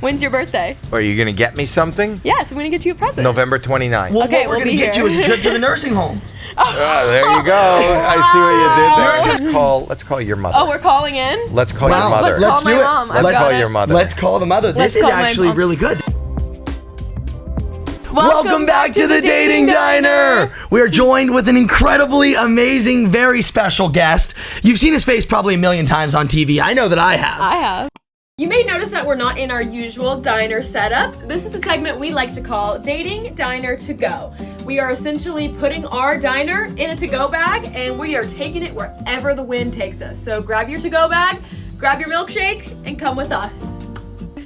When's your birthday? Are you going to get me something? Yes, I'm going to get you a present. November 29th. Well, Okay, what we're we'll going to be get here. you is a trip to the nursing home. There you go. I see what you did there. Let's call your mother. Oh, we're calling in? Let's call your mother. Let's call my do it. mom. Let's I've got call it. your mother. Let's call the mother. Let's This is call my actually mom. really good. Welcome back to the Dating Diner. We are joined with an incredibly amazing, very special guest. You've seen his face probably a million times on TV. I know that I have. I have. You may notice that we're not in our usual diner setup. This is a segment we like to call Dating Diner to Go. We are essentially putting our diner in a to-go bag and we are taking it wherever the wind takes us. So grab your to-go bag, grab your milkshake, and come with us.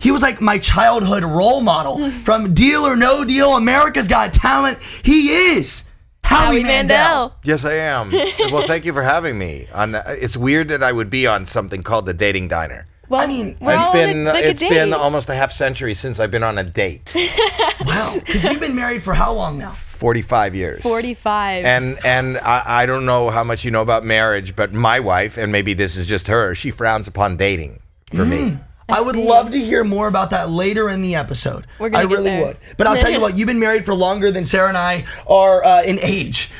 He was like my childhood role model. From Deal or No Deal, America's Got Talent. He is Howie Mandel. Yes, I am. Well, thank you for having me. It's weird that I would be on something called the Dating Diner. Well, I mean, we're all on It's a been date. almost a half century since I've been on a date. Wow, because you've been married for how long now? 45 years. 45. And I don't know how much you know about marriage, but my wife, and maybe this is just her, she frowns upon dating for me. I would love to hear more about that later in the episode. We're gonna I get really there. would. But I'll tell you what, you've been married for longer than Sarah and I are in age.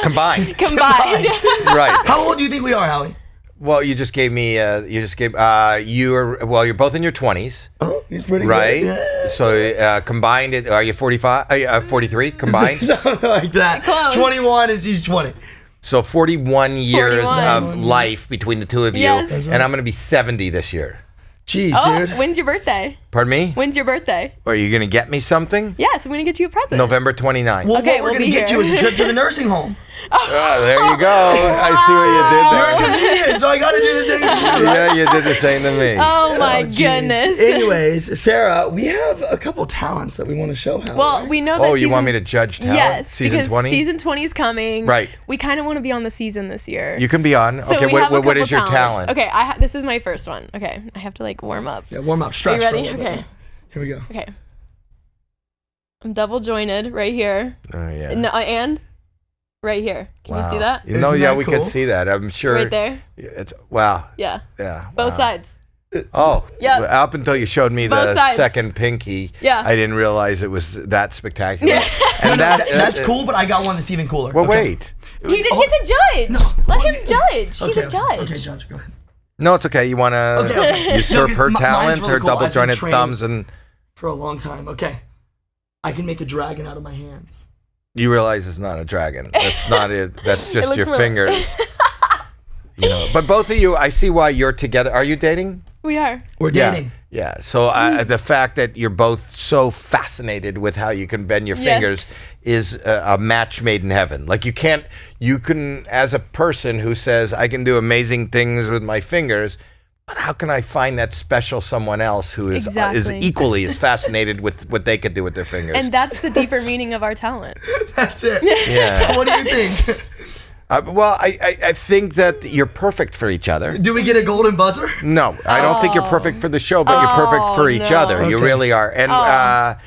Combined. Combined. Right. How old do you think we are, Howie? Well, you just gave me, you're both in your 20s, Oh, he's pretty right? good. Yeah. So combined, are you 45, 43 combined? Something like that. Close. 21 and she's 20. So 41 years 41. of life between the two of you, Yes. and I'm going to be 70 this year. Jeez, Oh, dude. when's your birthday? Pardon me? When's your birthday? Are you going to get me something? Yes, I'm going to get you a present. November 29th. Well, Okay, what we're we'll going to be get here. you is a trip to the nursing home. There you go. I see what you did You're a there. comedian, so I got to do the same to you, right? Yeah, you did the same to me. Oh my Oh, jeez. goodness. Anyways, Sarah, we have a couple talents that we want to show Howie. Well, we know that Oh, you season, want me to judge talent? Yes, Season because 20? season 20 is coming. Right. We kind of want to be on the season this year. You can be on. So Okay, we have a what is couple your talent? talents. Okay, this is my first one. Okay, I have to like warm up. Yeah, warm up, Are stretch. you for a ready? little bit. Okay. Here we go. Okay. I'm double jointed right here. Oh, yeah. No, and right here. Can you see that? You know, Isn't yeah, that we cool? could see that. I'm sure. Right there. It's, wow. Yeah. Yeah. Both wow. sides. Oh, Yeah. up until you showed me Both the sides. second pinky, Yeah. I didn't realize it was that spectacular. Yeah. And That's cool, but I got one that's even cooler. Well, Okay. wait. He didn't Oh. get to judge. No. Let Well, him judge. He's Okay, a judge. Okay, judge, go ahead. No, it's okay. You want to Okay. usurp No, 'cause her mine's talent, really her cool. I've been double jointed trained thumbs, and For a long time. Okay. I can make a dragon out of my hands. you realize it's not a dragon. That's not it. That's just looks your really- fingers. You know. But both of you, I see why you're together. Are you dating? We are. We're dating. Yeah. So the fact that you're both so fascinated with how you can bend your Yes. fingers is a match made in heaven. Like you can, as a person who says, I can do amazing things with my fingers, but how can I find that special someone else who is Exactly. equally as fascinated with what they could do with their fingers? And that's the deeper meaning of our talent. That's it. Yeah. So what do you think? Well, I think that you're perfect for each other. Do we get a golden buzzer? No, I don't think you're perfect for the show, but you're perfect for each no. other. You Okay. really are. And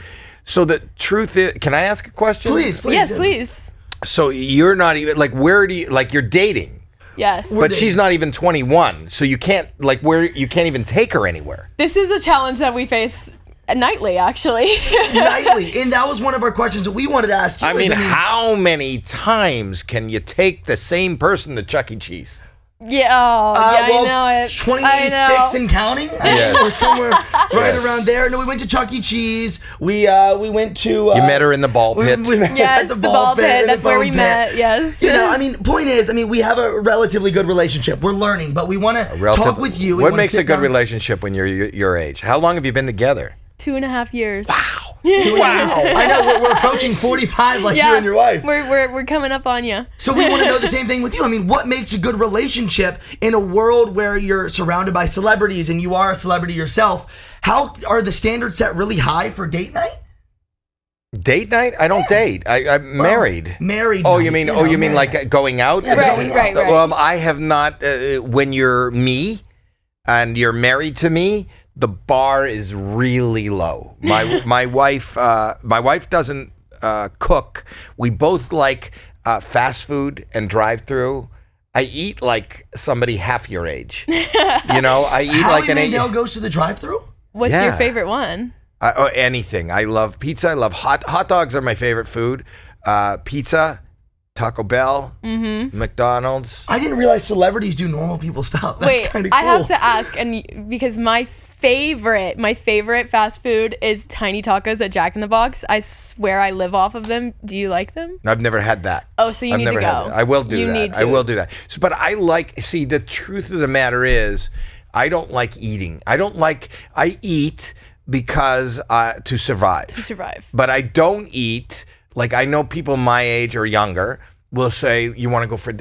so the truth is, can I ask a question? Please. Yes, please. So you're not even like, where do you, like, you're dating, Yes. but she's not even 21, so you can't, like, you can't even take her anywhere. This is a challenge that we face nightly, actually. Nightly. And that was one of our questions that we wanted to ask you. I mean, how many times can you take the same person to Chuck E. Cheese? Yeah, I know it. 26 I know. and counting? I Yes. think we're somewhere right Yes. around there. No, we went to Chuck E. Cheese. We went to... You met her in the ball pit. We met Yes, at the ball pit. in That's the where ball we pit. met. Yes. You know, I mean, point is, we have a relatively good relationship. We're learning, but we want to talk with you. We What wanna makes sit a good down. relationship when you're your age? How long have you been together? 2.5 years. Wow. I know, we're approaching 45 like you and your wife. We're coming up on you. So we want to know the same thing with you. I mean, what makes a good relationship in a world where you're surrounded by celebrities and you are a celebrity yourself? How are the standards set really high for date night? Date night? I don't date. I'm married. Married. Oh, night, you mean married. like going out? Yeah, Right, going out. right, right. Well, I have not. When you're me, and you're married to me, the bar is really low. My wife doesn't cook. We both like fast food and drive-through. I eat like somebody half your age. You know, I eat Howie like an Mandel goes to the drive-thru? What's Yeah. your favorite one? Anything. I love pizza. I love hot dogs are my favorite food. Pizza, Taco Bell, McDonald's. I didn't realize celebrities do normal people stuff. That's Wait, kind of cool. I have to ask, and because my favorite fast food is tiny tacos at Jack in the Box. I swear I live off of them. Do you like them? I've never had that. Oh, so you I've need never to had go. that. I will do You that. need to. I will do that. So, but see, the truth of the matter is, I don't like eating. I eat because to survive. To survive. But I don't eat, like I know people my age or younger will say, you want to go for,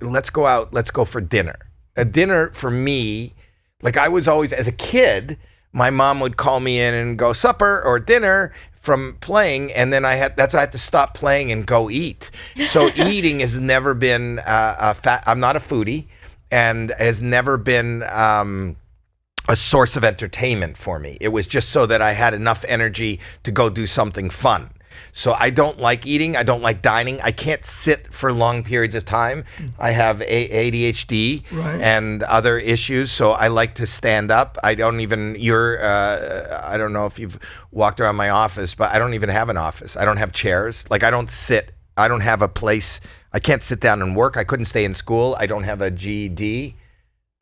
let's go out, let's go for dinner. A dinner for me, like I was always, as a kid, my mom would call me in and go supper or dinner from playing, and then I had to stop playing and go eat. So eating has never been I'm not a foodie, and has never been a source of entertainment for me. It was just so that I had enough energy to go do something fun. So I don't like eating. I don't like dining. I can't sit for long periods of time. I have ADHD and other issues, so I like to stand up. I don't know if you've walked around my office, but I don't even have an office. I don't have chairs. Like I don't sit. I don't have a place. I can't sit down and work. I couldn't stay in school. I don't have a GED.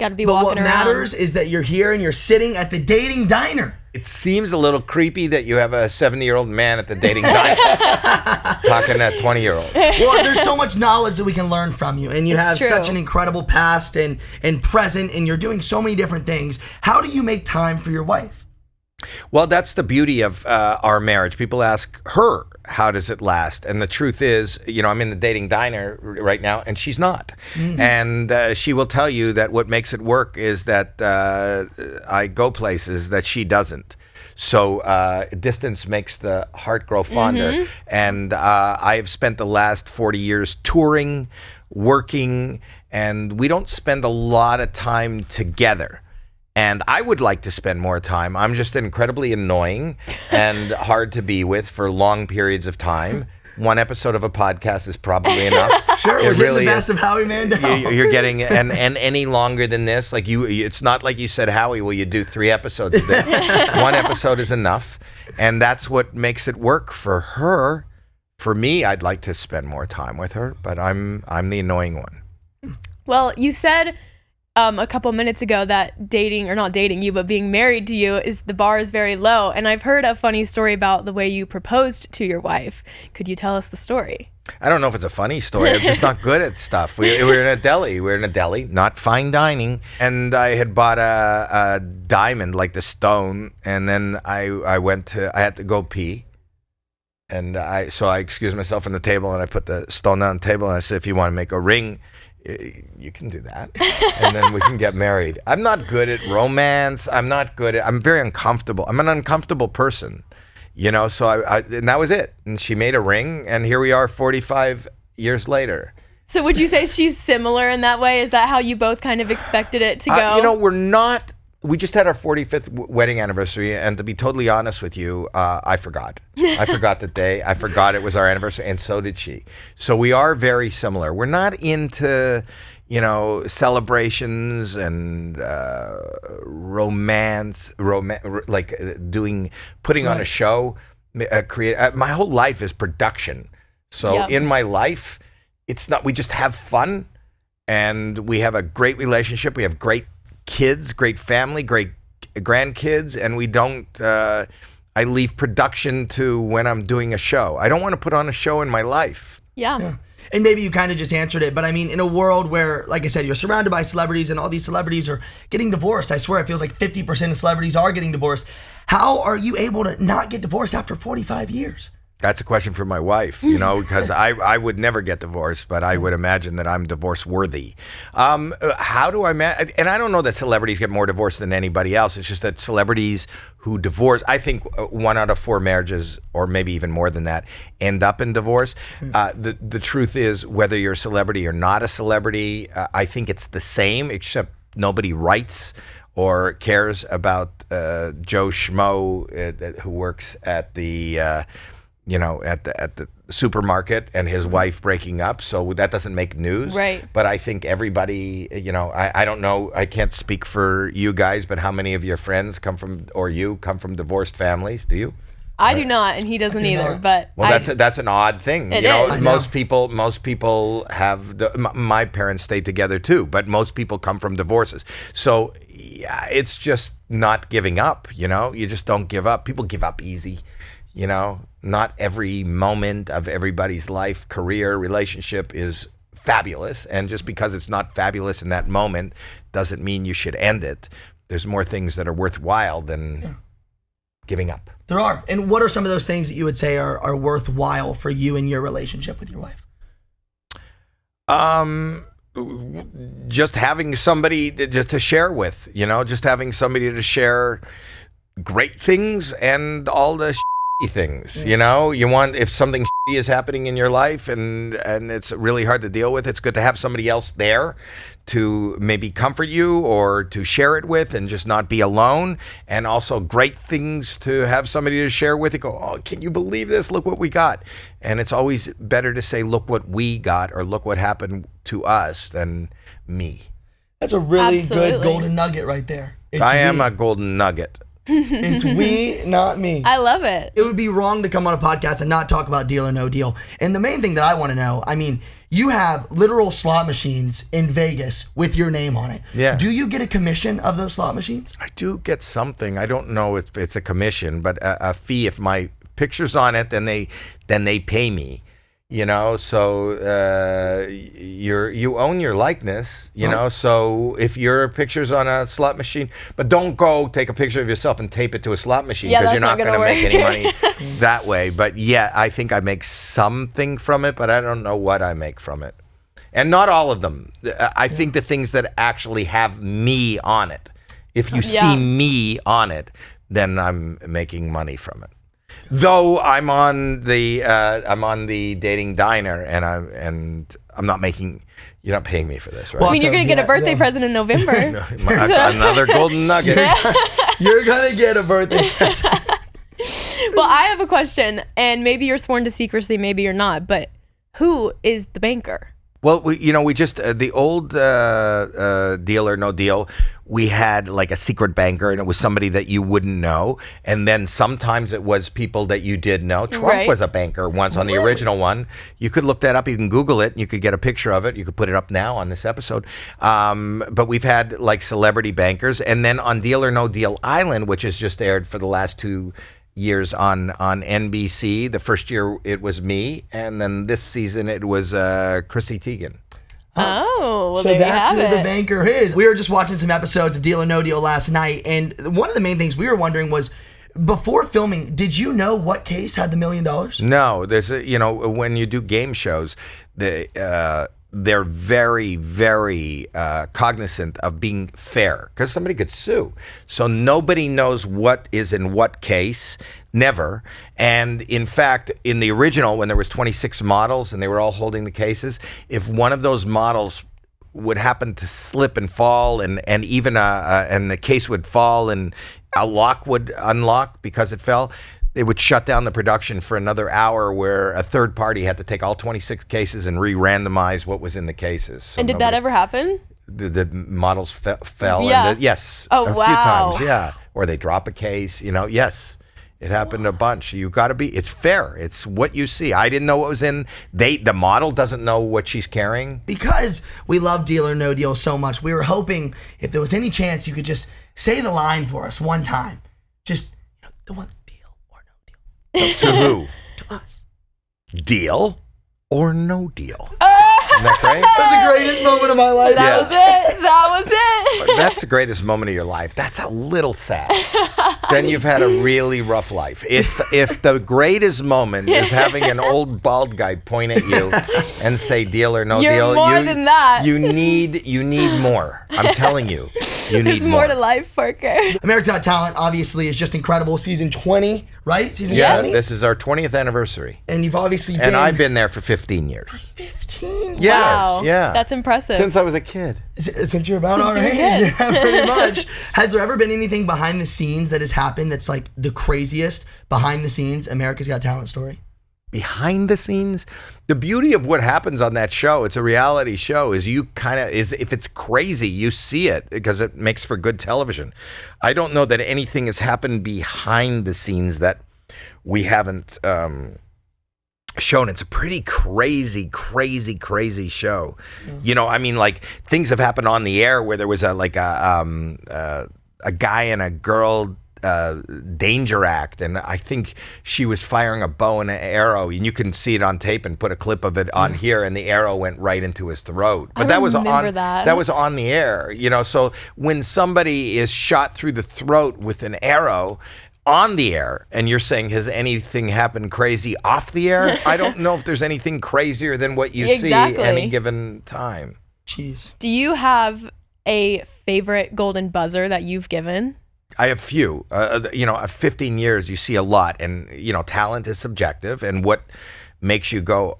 Got to be But walking what around. matters is that you're here and you're sitting at the dating diner. It seems a little creepy that you have a 70-year-old man at the dating diner talking to a 20-year-old. Well, there's so much knowledge that we can learn from you, and you It's have true. such an incredible past and present, and you're doing so many different things. How do you make time for your wife? Well, that's the beauty of our marriage. People ask her, how does it last? And the truth is, I'm in the dating diner right now, and she's not. And she will tell you that what makes it work is that I go places that she doesn't. So distance makes the heart grow fonder. And I have spent the last 40 years touring, working, and we don't spend a lot of time together. And I would like to spend more time. I'm just incredibly annoying and hard to be with for long periods of time. One episode of a podcast is probably enough. Sure, It we're getting really the is. best of Howie Mandel. You're getting, and any longer than this, like it's not like you said, Howie, will you do 3 episodes of this? One episode is enough. And that's what makes it work for her. For me, I'd like to spend more time with her, but I'm the annoying one. Well, you said a couple minutes ago that dating, or not dating you, but being married to you, the bar is very low. And I've heard a funny story about the way you proposed to your wife. Could you tell us the story? I don't know if it's a funny story. I'm just not good at stuff. We were in a deli. We were in a deli, not fine dining. And I had bought a diamond, like the stone. And then I had to go pee. And so I excused myself on the table, and I put the stone on the table, and I said, if you want to make a ring, you can do that, and then we can get married. I'm not good at romance. I'm very uncomfortable. I'm an uncomfortable person, so and that was it. And she made a ring, and here we are 45 years later. So would you say she's similar in that way? Is that how you both kind of expected it to go? We just had our 45th wedding anniversary, and to be totally honest with you, I forgot. I forgot the day. I forgot it was our anniversary, and so did she. So we are very similar. We're not into, celebrations and romance, like putting on a show. My whole life is production. So Yep. in my life, it's not. We just have fun, and we have a great relationship. We have great kids, great family, great grandkids, and we don't I leave production to when I'm doing a show. I don't want to put on a show in my life. Yeah. And maybe you kind of just answered it, but I mean, in a world where, like I said, you're surrounded by celebrities and all these celebrities are getting divorced. I swear it feels like 50% of celebrities are getting divorced. How are you able to not get divorced after 45 years? That's a question for my wife, because I would never get divorced, but I would imagine that I'm divorce worthy. How do I and I don't know that celebrities get more divorced than anybody else. It's just that celebrities who divorce, I think 1 out of 4 marriages, or maybe even more than that, end up in divorce. The truth is, whether you're a celebrity or not a celebrity, I think it's the same, except nobody writes or cares about Joe Schmo who works at the at the supermarket and his wife breaking up, so that doesn't make news. Right. But I think everybody, I don't know, I can't speak for you guys, but how many of your friends come from divorced families? Do you? I do not, and he doesn't either. But well, that's an odd thing. It is. Most people have. My parents stayed together too, but most people come from divorces. So yeah, it's just not giving up. You just don't give up. People give up easy. Not every moment of everybody's life, career, relationship is fabulous, and just because it's not fabulous in that moment doesn't mean you should end it. There's more things that are worthwhile than giving up. There are. And what are some of those things that you would say are worthwhile for you in your relationship with your wife? Just having somebody to share with, just having somebody to share great things and all the things. You want, if something is happening in your life and it's really hard to deal with, it's good to have somebody else there to maybe comfort you or to share it with and just not be alone. And also great things to have somebody to share with. You go, oh, can you believe this? Look what we got. And it's always better to say, look what we got, or look what happened to us, than me. That's a really good golden nugget right there. I am a golden nugget. It's we, not me. I love it. It would be wrong to come on a podcast and not talk about Deal or No Deal. And the main thing that I want to know, you have literal slot machines in Vegas with your name on it. Yeah. Do you get a commission of those slot machines? I do get something. I don't know if it's a commission, but a fee. If my picture's on it, then they pay me. So you own your likeness, so if your picture's on a slot machine, but don't go take a picture of yourself and tape it to a slot machine, because you're not going to make any money that way. But yeah, I think I make something from it, but I don't know what I make from it. And not all of them. I think the things that actually have me on it, if you see me on it, then I'm making money from it. Though I'm on the dating diner, and I'm not making. You're not paying me for this, right? Well, you're gonna get a birthday present in November. Another golden nugget. You're gonna get a birthday present. Well, I have a question, and maybe you're sworn to secrecy, maybe you're not. But who is the banker? Well, we just, the old Deal or No Deal, we had like a secret banker, and it was somebody that you wouldn't know. And then sometimes it was people that you did know. Trump was a banker once on the original one. You could look that up. You can Google it. And you could get a picture of it. You could put it up now on this episode. But we've had like celebrity bankers. And then on Deal or No Deal Island, which has just aired for the last 2 years on NBC. The first year it was me, and then this season it was Chrissy Teigen. Oh, well, so there that's you have who it. the banker is. We were just watching some episodes of Deal or No Deal last night, and one of the main things we were wondering was, before filming, did you know what case had the $1 million? No, there's when you do game shows, they're very, very cognizant of being fair, because somebody could sue. So nobody knows what is in what case, never. And in fact, in the original, when there was 26 models and they were all holding the cases, if one of those models would happen to slip and fall, and even and the case would fall and a lock would unlock because it fell, they would shut down the production for another hour, where a third party had to take all 26 cases and re-randomize what was in the cases. So and did that ever happen? The models fell. Yeah. And yes. Oh, a few times. Yeah. Or they drop a case. Yes. It happened a bunch. You got to be. It's fair. It's what you see. I didn't know what was in. The model doesn't know what she's carrying. Because we love Deal or No Deal so much, we were hoping if there was any chance you could just say the line for us one time. Just the one. To who? To us. Deal or no deal? Isn't that great? That was the greatest moment of my life. That was it. That was it. That's the greatest moment of your life. That's a little sad. Then you've had a really rough life. If the greatest moment is having an old bald guy point at you and say deal or no You're deal, more than that. You need more. I'm telling you. You need There's more to life, Parker. America's Got Talent obviously is just incredible. Season 20, right? Season Yes. 20? This is our 20th anniversary. And you've obviously been... And I've been there for 15 years. 15? Yeah, Wow. yeah. That's impressive. Since I was a kid. Since you're about Since our you were age. a kid. Yeah, pretty much. Has there ever been anything behind the scenes that has happened that's like the craziest behind the scenes America's Got Talent story? behind the scenes, the beauty of what happens on that show, it's a reality show, is you kind of, if it's crazy, you see it because it makes for good television. I don't know that anything has happened behind the scenes that we haven't shown. It's a pretty crazy show. You know, I mean, like, things have happened on the air where there was a guy and a girl danger act, and I think she was firing a bow and an arrow, and you can see it on tape and put a clip of it on here, and the arrow went right into his throat. But that was on the air, you know. So when somebody is shot through the throat with an arrow on the air, and you're saying, has anything happened crazy off the air? I don't know if there's anything crazier than what you see any given time. Jeez. Do you have a favorite golden buzzer that you've given? I have few. You know, 15 years, you see a lot, and you know, talent is subjective, and what makes you go,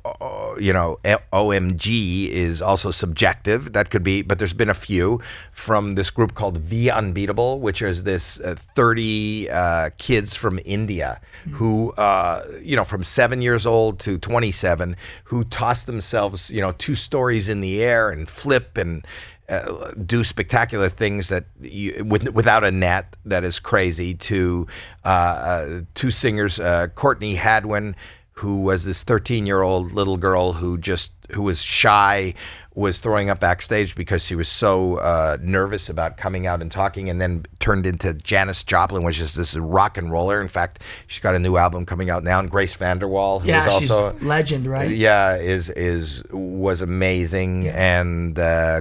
you know, OMG is also subjective. That could be, but there's been a few from this group called The Unbeatable, which is this 30 kids from India who, you know, from 7 years old to 27, who toss themselves, you know, 2 stories in the air and flip and do spectacular things that without a net, that is crazy, to 2 singers, Courtney Hadwin, who was this 13-year-old little girl who was shy, was throwing up backstage because she was so nervous about coming out and talking, and then turned into Janis Joplin, which is this rock and roller. In fact, she's got a new album coming out now. And Grace VanderWaal, who is also she's legend, right? Yeah, was amazing. And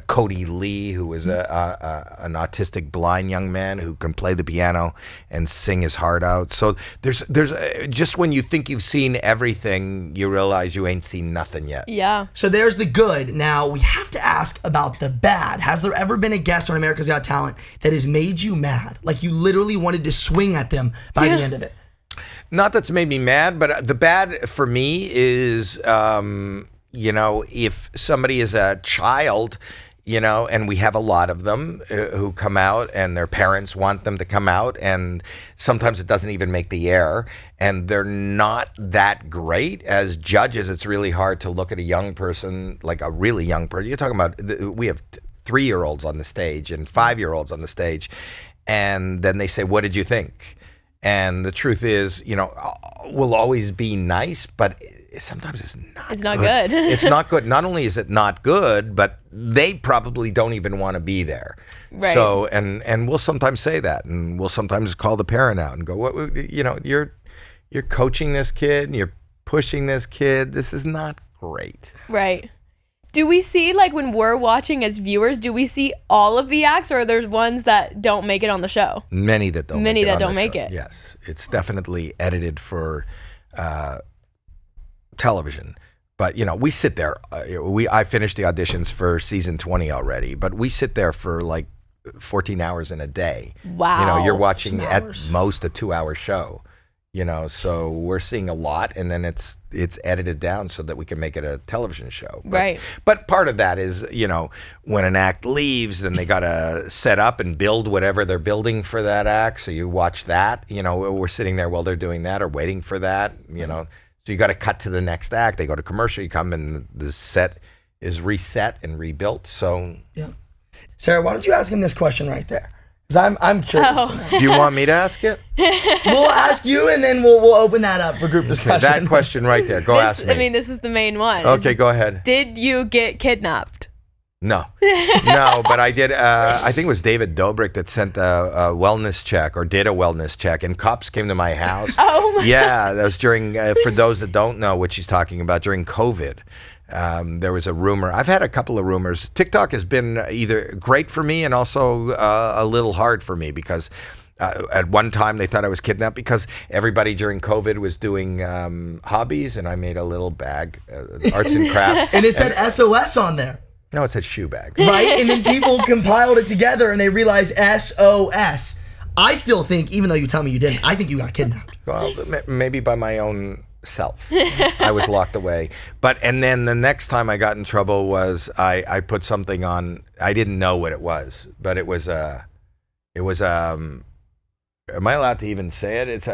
Cody Lee, who was an autistic blind young man who can play the piano and sing his heart out. So there's just when you think you've seen everything, you realize you ain't seen nothing yet. Yeah. So there's the good. Now we have to ask about the bad. Has there ever been a guest on America's Got Talent that has made you mad? Like you literally wanted to swing at them by the end of it? Not that's made me mad, but the bad for me is, you know, if somebody is a child, you know, and we have a lot of them who come out and their parents want them to come out, and sometimes it doesn't even make the air, and they're not that great as judges. It's really hard to look at a young person, like a really young person. You're talking about, we have 3-year-olds on the stage and 5-year-olds on the stage, and then they say, what did you think? And the truth is, you know, we'll always be nice, but sometimes it's not good. It's not good. Not only is it not good, but they probably don't even want to be there. Right. So, and we'll sometimes say that, and we'll sometimes call the parent out and go, "What? You know, you're coaching this kid, and you're pushing this kid. This is not great." Right. Do we see, like, when we're watching as viewers, do we see all of the acts, or are there ones that don't make it on the show? Many that don't. Many make it that on don't the make show. it. Yes, it's definitely edited for television. But you know, we sit there. I finished the auditions for season 20 already, but we sit there for like 14 hours in a day. Wow. You know, you're watching Some at hours. most a 2-hour show. You know, so we're seeing a lot, and then it's edited down so that we can make it a television show. Right. But part of that is, you know, when an act leaves, then they got to set up and build whatever they're building for that act. So you watch that. You know, we're sitting there while they're doing that or waiting for that. You know, so you got to cut to the next act. They go to commercial. You come and the set is reset and rebuilt. So Yeah. Sarah, why don't you ask him this question right there? Because I'm curious. To know. do you want me to ask it? We'll ask you, and then we'll open that up for group discussion. That question right there. Go ask me. I mean, this is the main one. Okay, go ahead. Did you get kidnapped? No, but I did. I think it was David Dobrik that sent a wellness check or did a wellness check, and cops came to my house. Oh my. Yeah, that was during. For those that don't know what she's talking about, during COVID, there was a rumor. I've had a couple of rumors. TikTok has been either great for me and also a little hard for me because. At one time, they thought I was kidnapped because everybody during COVID was doing hobbies, and I made a little bag, arts and crafts. And it said SOS on there. No, it said shoe bag. Right? And then people compiled it together and they realized SOS. I still think, even though you tell me you didn't, I think you got kidnapped. Well, maybe by my own self. I was locked away. And then the next time I got in trouble was I put something on, I didn't know what it was, but it was am I allowed to even say it? It's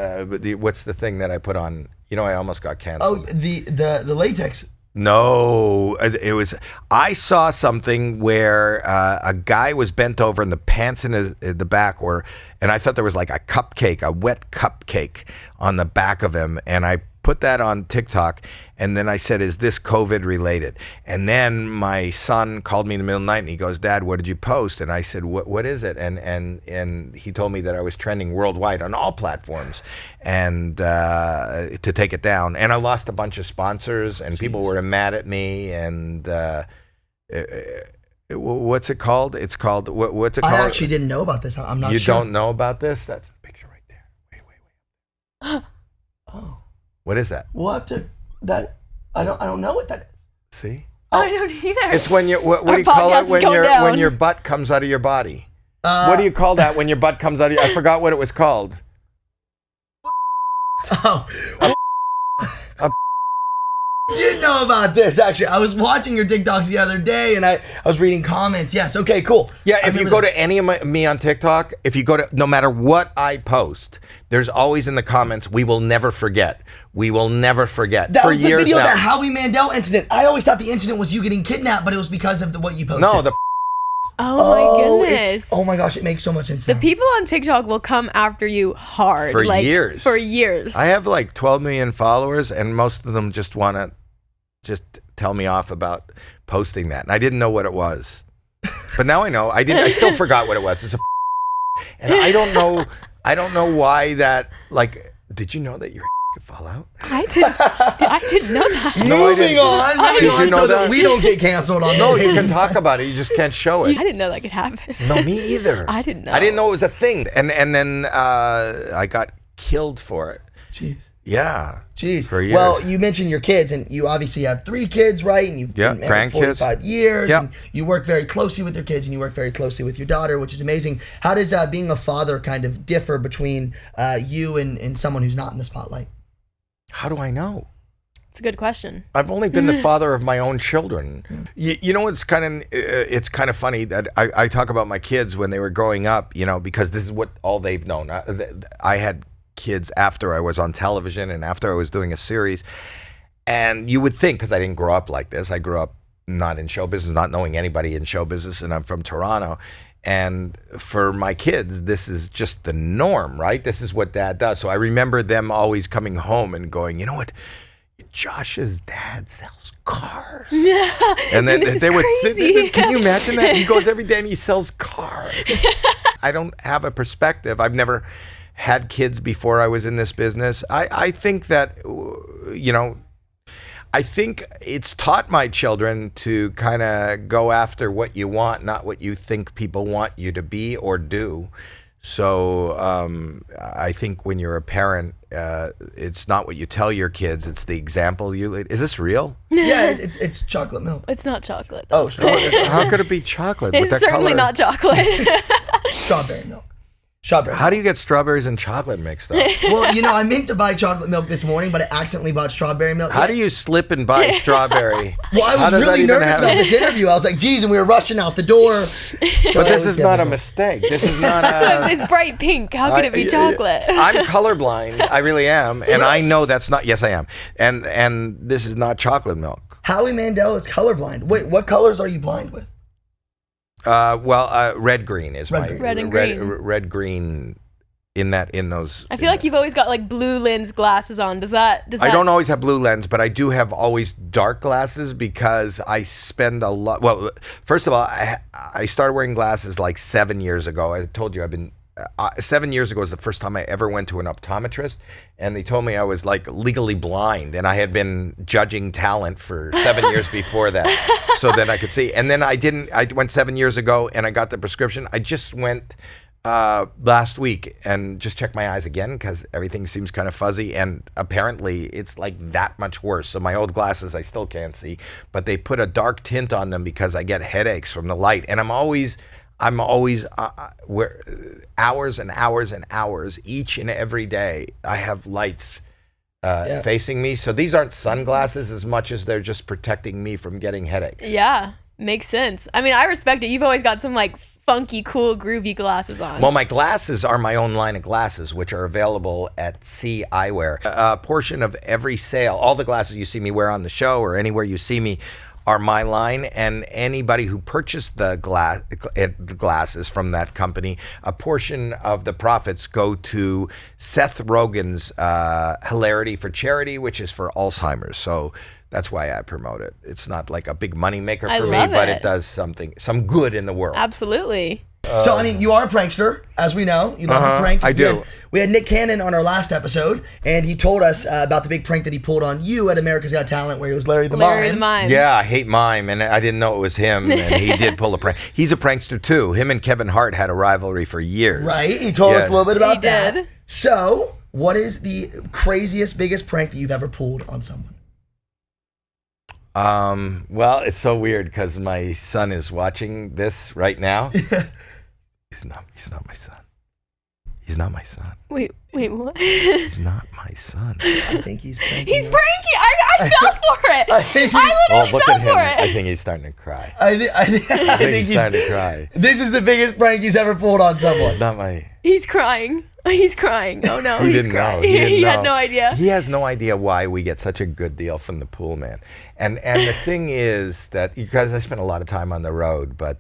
what's the thing that I put on You know, I almost got Oh, canceled. the latex. No, it was. I saw something where a guy was bent over and the pants in the back were, and I thought there was like a cupcake, a wet cupcake on the back of him, and I put that on TikTok, and then I said, "Is this COVID related?" And then my son called me in the middle of the night, and he goes, "Dad, what did you post?" And I said, "What is it?" And he told me that I was trending worldwide on all platforms, and to take it down. And I lost a bunch of sponsors, and people were mad at me. And what's it called? It's called what's it called? I actually didn't know about this. I'm not You sure. don't know about this? That's a picture right there. Wait. Oh, What is that? we'll have to. That I don't know what that is. See? I don't either. It's when you what Our do you call podcast it is when going when down. your butt comes out of your body? What do you call that when your butt comes out of I forgot what it was called. Oh. A- I didn't know about this, actually. I was watching your TikToks the other day, and I was reading comments. Yes, okay, cool. Yeah, I if you remember go this. to any of me on TikTok, if you go to, no matter what I post, there's always in the comments, "We will never forget. We will never forget." That For was the years video, now. that Howie Mandel incident. I always thought the incident was you getting kidnapped, but it was because of what you posted. No, the Oh my goodness. Oh my gosh, it makes so much sense. The now. people on TikTok will come after you hard. For like, years. For years. I have like 12 million followers, and most of them just want to just tell me off about posting that. And I didn't know what it was. But now I know. I still forgot what it was. It's a and I don't know why that, like, did you know that your could fall out? I didn't know that. No, I Moving didn't. on, Did you know so that that? we don't get canceled on No, that. you can talk about it. You just can't show I it. didn't know that could happen. No, me either. I didn't know. I didn't know it was a thing. And then I got killed for it. Jeez. Yeah. Jeez. For years. Well, you mentioned your kids, and you obviously have 3 kids, right? And you've Yeah, been married for grandkids. 45 years. Yeah. And you work very closely with your kids, and you work very closely with your daughter, which is amazing. How does being a father kind of differ between you and someone who's not in the spotlight? How do I know? It's a good question. I've only been the father of my own children. You know, it's kind of funny that I talk about my kids when they were growing up, you know, because this is what all they've known. I had kids after I was on television and after I was doing a series. And you would think, because I didn't grow up like this, I grew up not in show business, not knowing anybody in show business, and I'm from Toronto. And for my kids, this is just the norm, right? This is what dad does. So I remember them always coming home and going, you know what? Josh's dad sells cars. Yeah. And then this is they would, crazy. can you imagine that? He goes every day and he sells cars. I don't have a perspective. I've never had kids before I was in this business. I think that, you know, I think it's taught my children to kind of go after what you want, not what you think people want you to be or do. So I think when you're a parent, it's not what you tell your kids, it's the example you lead. Is this real? Yeah, it's chocolate milk. It's not chocolate. Oh, How could it be chocolate? with It's that certainly color? not chocolate. strawberry milk. Strawberry. How do you get strawberries and chocolate mixed up? Well, you know, I meant to buy chocolate milk this morning, but I accidentally bought strawberry milk. How do you slip and buy strawberry? Well, I How was does that really even nervous happen? about this interview. I was like, geez, and we were rushing out the door. But this is not a mistake. This is not a... It's bright pink. How could it be chocolate? I'm colorblind. I really am. And I know that's not... Yes, I am. And this is not chocolate milk. Howie Mandel is colorblind. Wait, what colors are you blind with? Red green is Red my... green. Red and green. Red green in those... I feel like you've always got like blue lens glasses on. Does that? I don't always have blue lens, but I do have always dark glasses because I spend a lot. Well, first of all, I started wearing glasses like 7 years ago. I told you I've been 7 years ago was the first time I ever went to an optometrist, and they told me I was like legally blind, and I had been judging talent for 7 years before that, so then I could see. And then I went 7 years ago, and I got the prescription. I just went last week and just checked my eyes again because everything seems kind of fuzzy, and apparently it's like that much worse. So my old glasses I still can't see, but they put a dark tint on them because I get headaches from the light, and I'm always where hours and hours and hours each and every day I have lights facing me. So these aren't sunglasses as much as they're just protecting me from getting headaches. Yeah, makes sense. I mean, I respect it. You've always got some like funky, cool, groovy glasses on. Well, my glasses are my own line of glasses, which are available at C Eyewear. A portion of every sale, all the glasses you see me wear on the show or anywhere you see me, are my line, and anybody who purchased the glasses from that company, a portion of the profits go to Seth Rogen's Hilarity for Charity, which is for Alzheimer's. So that's why I promote it. It's not like a big money maker for me, but it does some good in the world. Absolutely. So, I mean, you are a prankster, as we know. You love to prank. I do. We had Nick Cannon on our last episode, and he told us about the big prank that he pulled on you at America's Got Talent, where he was Larry the Mime. Yeah, I hate mime, and I didn't know it was him, and he did pull a prank. He's a prankster, too. Him and Kevin Hart had a rivalry for years. Right? He told us a little bit about that. Did. So, what is the craziest, biggest prank that you've ever pulled on someone? Well, it's so weird because my son is watching this right now. He's not my son. He's not my son. Wait, what? He's not my son. I think he's pranking. He's pranking. I fell for it. I literally fell for it. I think he's starting to cry. I think he's starting to cry. This is the biggest prank he's ever pulled on someone. It's not my... He's crying. He's crying. Oh no, He didn't know. He had no idea. He has no idea why we get such a good deal from the pool man. And the thing is that, because I spent a lot of time on the road, but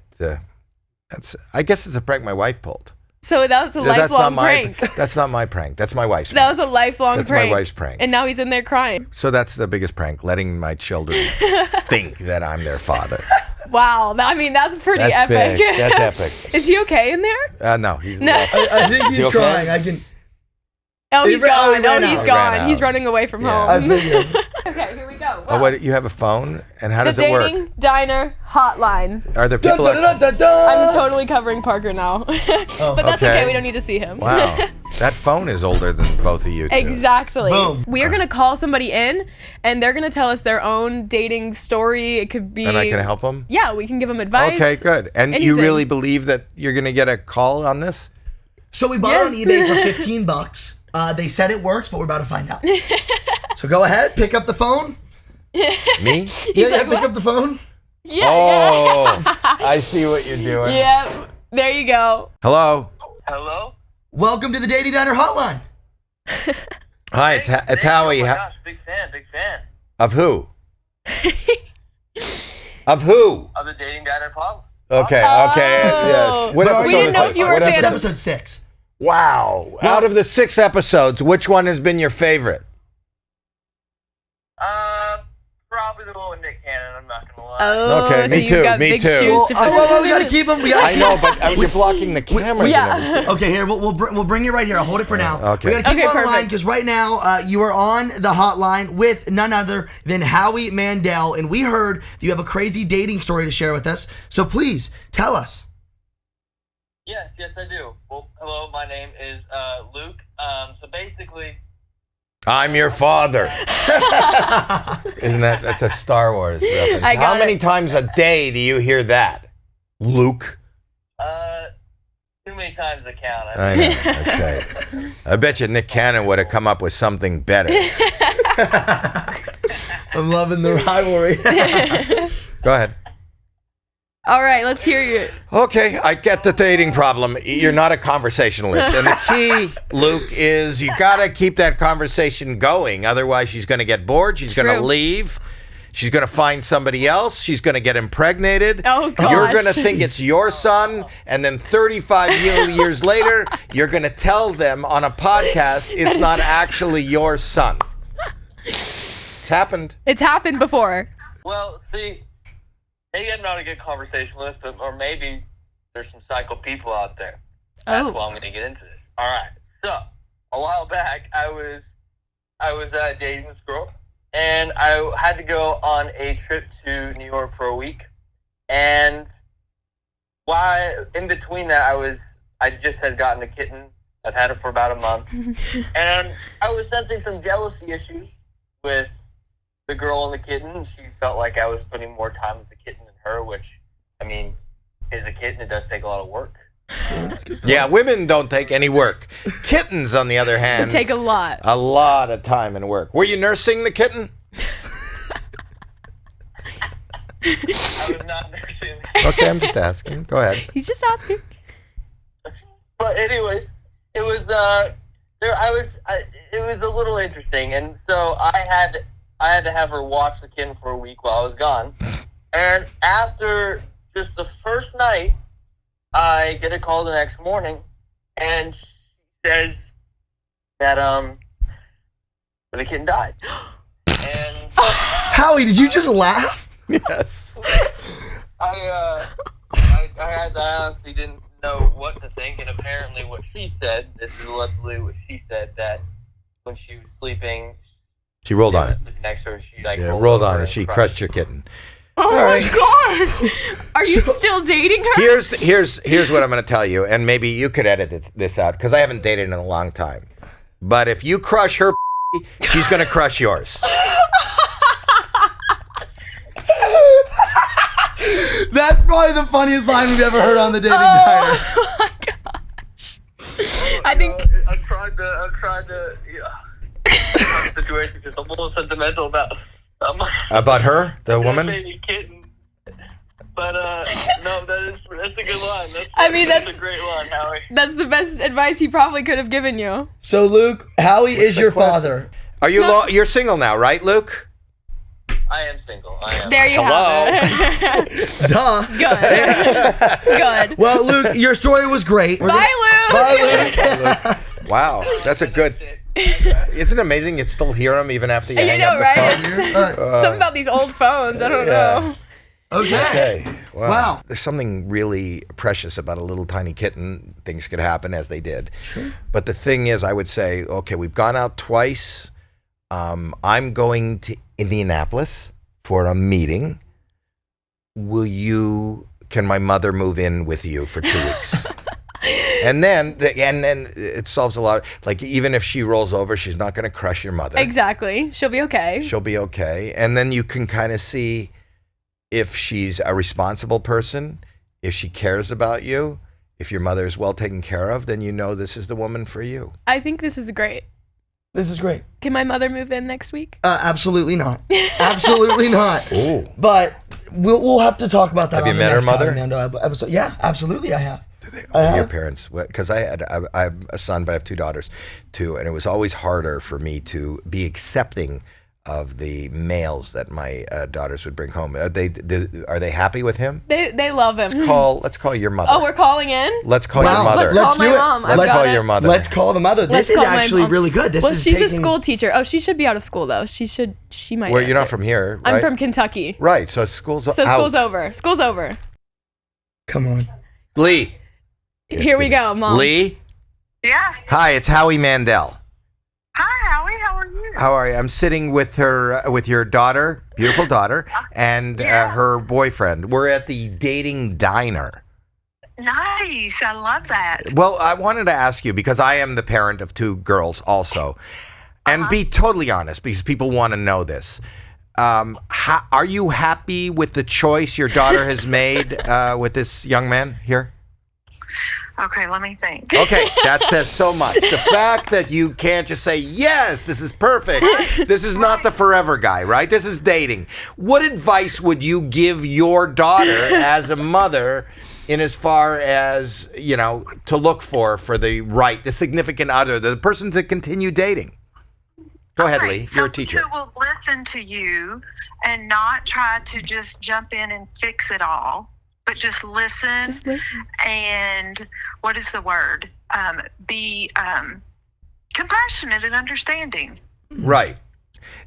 I guess it's a prank my wife pulled. So that was a lifelong prank. That's not my prank. That's my wife's That prank. was a lifelong That's prank. my wife's prank. And now he's in there crying. So that's the biggest prank, letting my children think that I'm their father. Wow. That's pretty epic. Big. That's epic. Is he okay in there? No, he's No. not. I think he's okay? crying. I can... Oh, he's gone. he ran out. He's gone. He ran He's out. running away from Yeah. I home. figured. Okay, here we go. Oh, what? You have a phone? And how The does it work? dating diner hotline. Are there Dun, people dun, dun, dun, dun. I'm totally covering Parker now. But that's okay. We don't need to see him. Wow. That phone is older than both of you two. Exactly. Boom. We are going to call somebody in, and they're going to tell us their own dating story. It could be... And I can help them? Yeah, we can give them advice. Okay, good. And you Anything. really believe that you're going to get a call on this? So we bought it on eBay for $15. They said it works, but we're about to find out. So go ahead, pick up the phone. Me? Yeah, pick up the phone. Yeah, Oh, I see what you're doing. yeah. There you go. Hello? Hello? Welcome to the Dating Diner Hotline. Hi, it's Howie. Oh my gosh, big fan. Of who? Of who? Of the Dating Diner Pod. Okay, yes. What But episode we didn't is know it? if you were What a This fan is of- episode 6. Wow. Out of the 6 episodes, which one has been your favorite? Probably the one with Nick Cannon, I'm not gonna lie. Oh, Okay, so me you've too, got me big too. shoes to fill. Well, we gotta keep him. I know, but you're blocking the cameras Yeah. and everything. Okay, here we'll bring you right here. I'll hold it for now. Okay. We gotta keep Okay, you on the line perfect. because right now you are on the hotline with none other than Howie Mandel, and we heard that you have a crazy dating story to share with us. So please tell us. Yes, I do. Well, hello, my name is Luke. So basically, I'm your father. Isn't that's a Star Wars reference? I got How many it. times a day do you hear that? Luke? too many times to count. I know. Okay. I bet you Nick Cannon would have come up with something better. I'm loving the rivalry. Go ahead. All right, let's hear you. Okay, I get the dating problem. You're not a conversationalist. And the key, Luke, is you got to keep that conversation going. Otherwise, she's going to get bored. She's going to True. leave. She's going to find somebody else. She's going to get impregnated. Oh, gosh. You're going to think it's your son. And then 35 years later, you're going to tell them on a podcast it's not actually your son. It's happened. It's happened before. Well, see, maybe I'm not a good conversationalist, or maybe there's some psycho people out there. That's Oh. why I'm going to get into this. All right. So, a while back, I was dating this girl, and I had to go on a trip to New York for a week. And in between that, I just had gotten a kitten. I've had it for about a month. And I was sensing some jealousy issues with the girl and the kitten. She felt like I was putting more time with the kitten than her, which, I mean, is a kitten. It does take a lot of work. Yeah, women don't take any work. Kittens, on the other hand, Take a lot. a lot of time and work. Were you nursing the kitten? I was not nursing. Okay, I'm just asking. Go ahead. He's just asking. But anyways, it was it was a little interesting, and so I had to have her watch the kid for a week while I was gone. And after just the first night, I get a call the next morning, and she says that the kid died. And Howie, did you just laugh? Yes. I honestly didn't know what to think, and apparently what she said, this is allegedly what she said, that when she was sleeping, She rolled on it. sleeping next to her, she Rolled on over it. and She cried. crushed your kitten. Oh my god! Are you still dating her? Here's what I'm going to tell you, and maybe you could edit this out because I haven't dated in a long time. But if you crush her, she's going to crush yours. That's probably the funniest line we've ever heard on the Dating Diner. Oh my gosh! I think I tried to the situation because I'm a little sentimental about About her, the woman? baby kitten. But no, that's a good line. That's a great line, Howie. that's the best advice he probably could have given you. So, Luke, Howie is your father. Are you you're single now, right, Luke? I am single. I am. There you have it. Duh. Good. Good. Well, Luke, your story was great. Bye, Luke. Bye, Luke. Wow, that's a good. Isn't it amazing you still hear him even after you You hang know, up the right? phone? It's something about these old phones. I don't know. Okay. Okay. Wow. There's something really precious about a little tiny kitten. Things could happen as they did. Sure. But the thing is, I would say, okay, we've gone out twice. I'm going to Indianapolis for a meeting. Can my mother move in with you for 2 weeks? And then it solves a lot. Like, even if she rolls over, she's not going to crush your mother. Exactly. She'll be okay. She'll be okay. And then you can kind of see if she's a responsible person, if she cares about you, if your mother is well taken care of, then you know this is the woman for you. I think this is great. This is great. Can my mother move in next week? Absolutely not. Absolutely not. Ooh. But we'll have to talk about that. Have you on the met her next mother? Howie Mandel episode. Yeah, absolutely, I have. Your parents, because I have a son, but I have 2 daughters too, and it was always harder for me to be accepting of the males that my daughters would bring home. Are they happy with him? They love him. Let's call your mother. Oh, we're calling in? Let's call your mother. Let's call Let's my do it. mom. I've Let's got call it. your mother. Let's call the mother. Let's This is call my actually mom. really good. Well, she's a school teacher. Oh, she should be out of school though. She might. Well, you're not answer. from here, right? I'm from Kentucky. Right, so school's out. So school's over. School's over. Come on. Lee. Here we go, Mom. Lee. Yeah. Hi, it's Howie Mandel. Hi, Howie. How are you? How are you? I'm sitting with your daughter, beautiful daughter, and her boyfriend. We're at the dating diner. Nice. I love that. Well, I wanted to ask you, because I am the parent of 2 girls also, and be totally honest, because people want to know this. Are you happy with the choice your daughter has made with this young man here? Okay, let me think. Okay, that says so much. The fact that you can't just say, yes, this is perfect. This is not the forever guy, right? This is dating. What advice would you give your daughter as a mother in as far as, to look for the significant other, the person to continue dating? Go ahead, Lee. You're a teacher. Someone who will listen to you and not try to just jump in and fix it all, but just listen. And what is the word? Be compassionate and understanding. Right.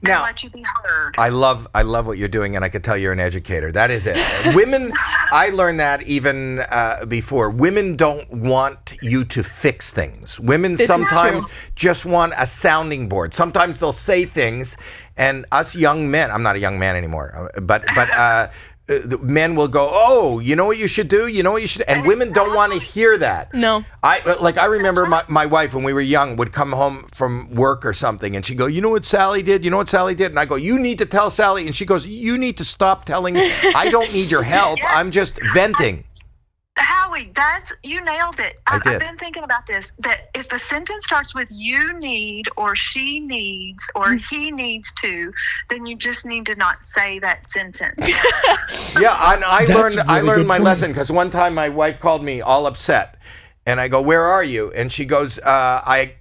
Now, and let you be heard. I love what you're doing, and I could tell you're an educator. That is it. Women, I learned that even before. Women don't want you to fix things. Women sometimes just want a sounding board. Sometimes they'll say things, and us young men, I'm not a young man anymore, but the men will go, oh, you know what you should do? You know what you should do? And women don't want to hear that. No. I remember my wife, when we were young, would come home from work or something, and she'd go, you know what Sally did? You know what Sally did? And I go, you need to tell Sally. And she goes, you need to stop telling me. I don't need your help. I'm just venting. Howie, Howie, you nailed it. I did. I've been thinking about this, that if a sentence starts with you need or she needs or he needs to, then you just need to not say that sentence. Yeah, and I That's learned a really good my point. lesson because one time my wife called me all upset. And I go, where are you? And she goes, I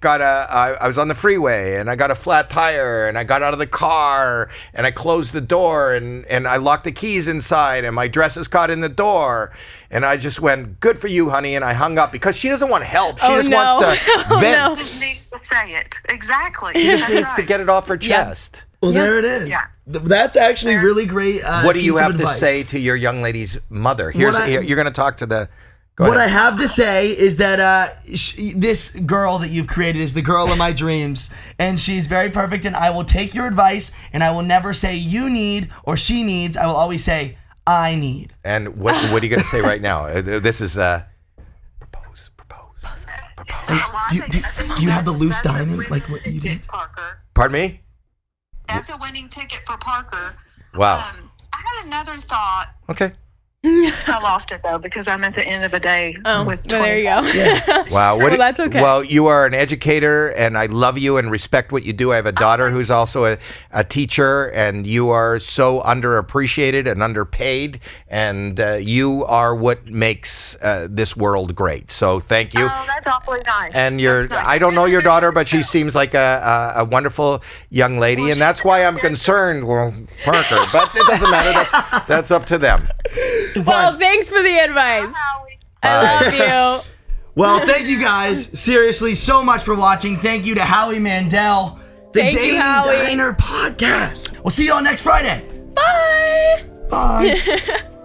was on the freeway and I got a flat tire and I got out of the car and I closed the door and I locked the keys inside and my dress is caught in the door. And I just went, good for you, honey. And I hung up because she doesn't want help. She just wants to vent. You just need to say it. Exactly. She just That's needs to right. get it off her chest. Well, there it is. Yeah. That's actually really great. What do you piece of have to advice. say to your young lady's mother? What I- You're going to talk to the... Go What I ahead. have to say is that this girl that you've created is the girl of my dreams, and she's very perfect. And I will take your advice, and I will never say you need or she needs. I will always say I need. And what are you going to say right now? This is propose. Do you have the loose diamond like what you did? Parker. Pardon me? That's a winning ticket for Parker. Wow. I had another thought. Okay. I lost it though because I'm at the end of a day with 20. There you go. Wow. Well, that's okay. Well, you are an educator, and I love you and respect what you do. I have a daughter who's also a teacher, and you are so underappreciated and underpaid, and you are what makes this world great. So thank you. Oh, that's awfully nice. And That's nice. I don't know your daughter, but she seems like a wonderful young lady, and that's why I'm concerned. Well, Parker, but it doesn't matter. That's up to them. Well, thanks for the advice. Howie. I love you. Well, thank you guys seriously so much for watching. Thank you to Howie Mandel, the Thank you, Dating Howie. Diner podcast. We'll see you all next Friday. Bye. Bye.